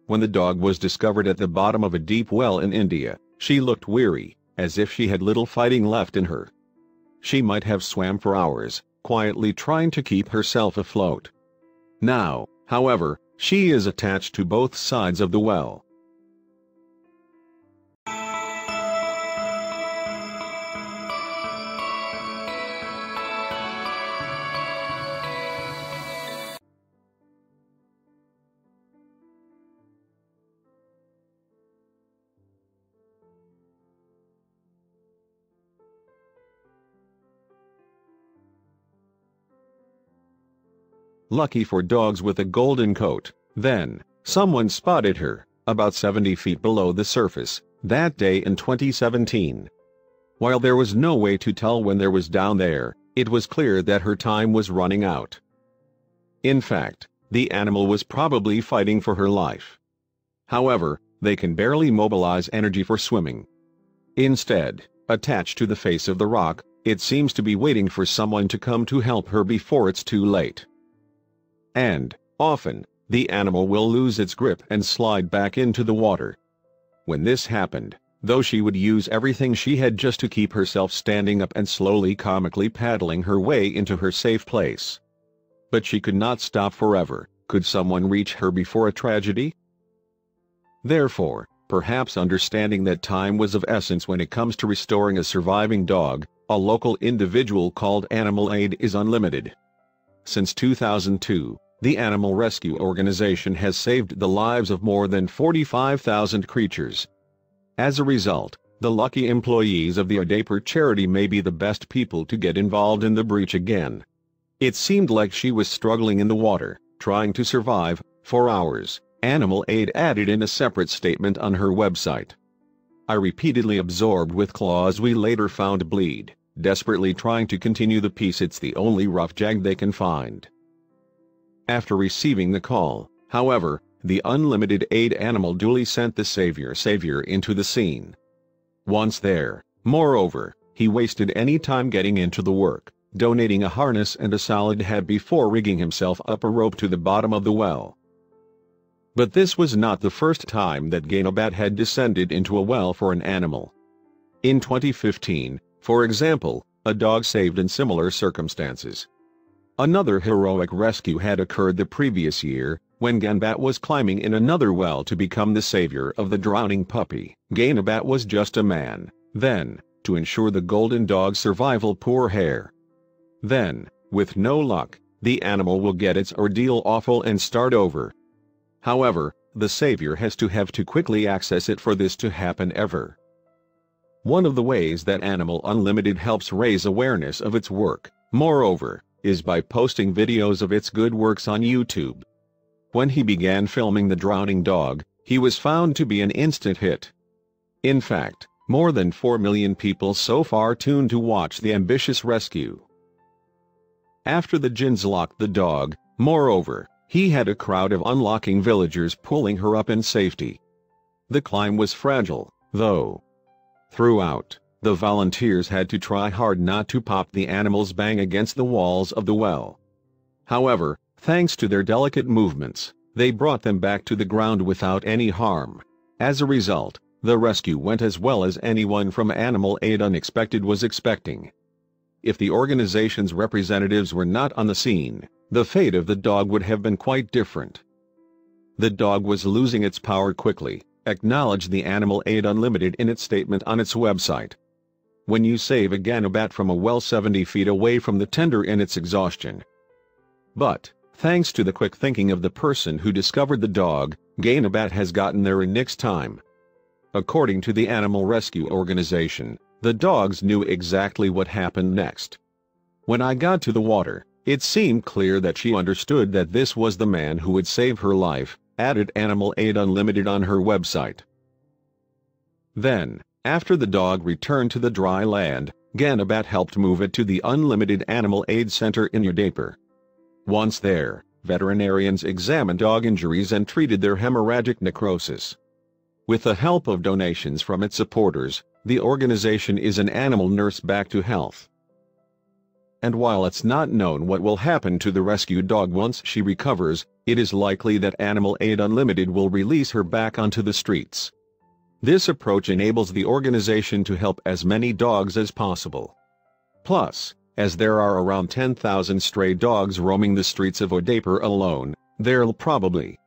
When the dog was discovered at the bottom of a deep well in India, she looked weary, as if she had little fighting left in her. She might have swam for hours, quietly trying to keep herself afloat. Now, however, she is attached to both sides of the well. Lucky for dogs with a golden coat, then, someone spotted her, about 70 feet below the surface, that day in 2017. While there was no way to tell when there was down there, it was clear that her time was running out. In fact, the animal was probably fighting for her life. However, they can barely mobilize energy for swimming. Instead, attached to the face of the rock, it seems to be waiting for someone to come to help her before it's too late. And, often, the animal will lose its grip and slide back into the water. When this happened, though she would use everything she had just to keep herself standing up and slowly comically paddling her way into her safe place. But she could not stop forever. Could someone reach her before a tragedy? Therefore, perhaps understanding that time was of essence when it comes to restoring a surviving dog, a local individual called Animal Aid is unlimited. Since 2002, the animal rescue organization has saved the lives of more than 45,000 creatures. As a result, the lucky employees of the Udaipur charity may be the best people to get involved in the breach again. It seemed like she was struggling in the water, trying to survive, for hours, Animal Aid added in a separate statement on her website. I repeatedly absorbed with claws we later found bleed, desperately trying to continue the peace. It's the only rough jag they can find. After receiving the call, however, the unlimited aid animal duly sent the savior into the scene. Once there, moreover, he wasted any time getting into the work, donating a harness and a solid head before rigging himself up a rope to the bottom of the well. But this was not the first time that Gainobat had descended into a well for an animal. In 2015, for example, a dog saved in similar circumstances. Another heroic rescue had occurred the previous year, when Gainobat was climbing in another well to become the savior of the drowning puppy. Gainobat was just a man, then, to ensure the golden dog's survival. Poor hair. Then, with no luck, the animal will get its ordeal awful and start over. However, the savior has to quickly access it for this to happen ever. One of the ways that Animal Unlimited helps raise awareness of its work, moreover, is by posting videos of its good works on YouTube. When he began filming the drowning dog, he was found to be an instant hit. In fact, more than 4 million people so far tuned to watch the ambitious rescue. After the Jinns locked the dog, moreover, he had a crowd of unlocking villagers pulling her up in safety. The climb was fragile, though. Throughout, the volunteers had to try hard not to pop the animals bang against the walls of the well. However, thanks to their delicate movements, they brought them back to the ground without any harm. As a result, the rescue went as well as anyone from Animal Aid Unexpected was expecting. If the organization's representatives were not on the scene, the fate of the dog would have been quite different. The dog was losing its power quickly, acknowledged the Animal Aid Unlimited in its statement on its website. When you save a Gainobat from a well 70 feet away from the tender in its exhaustion. But, thanks to the quick thinking of the person who discovered the dog, Gainobat has gotten there in nix time. According to the Animal Rescue Organization, the dogs knew exactly what happened next. When I got to the water, it seemed clear that she understood that this was the man who would save her life, added Animal Aid Unlimited on her website. Then, after the dog returned to the dry land, Gainobat helped move it to the Unlimited Animal Aid Center in Udaipur. Once there, veterinarians examined dog injuries and treated their hemorrhagic necrosis. With the help of donations from its supporters, the organization is an animal nurse back to health. And while it's not known what will happen to the rescued dog once she recovers, it is likely that Animal Aid Unlimited will release her back onto the streets. This approach enables the organization to help as many dogs as possible. Plus, as there are around 10,000 stray dogs roaming the streets of Odaiper alone, there'll probably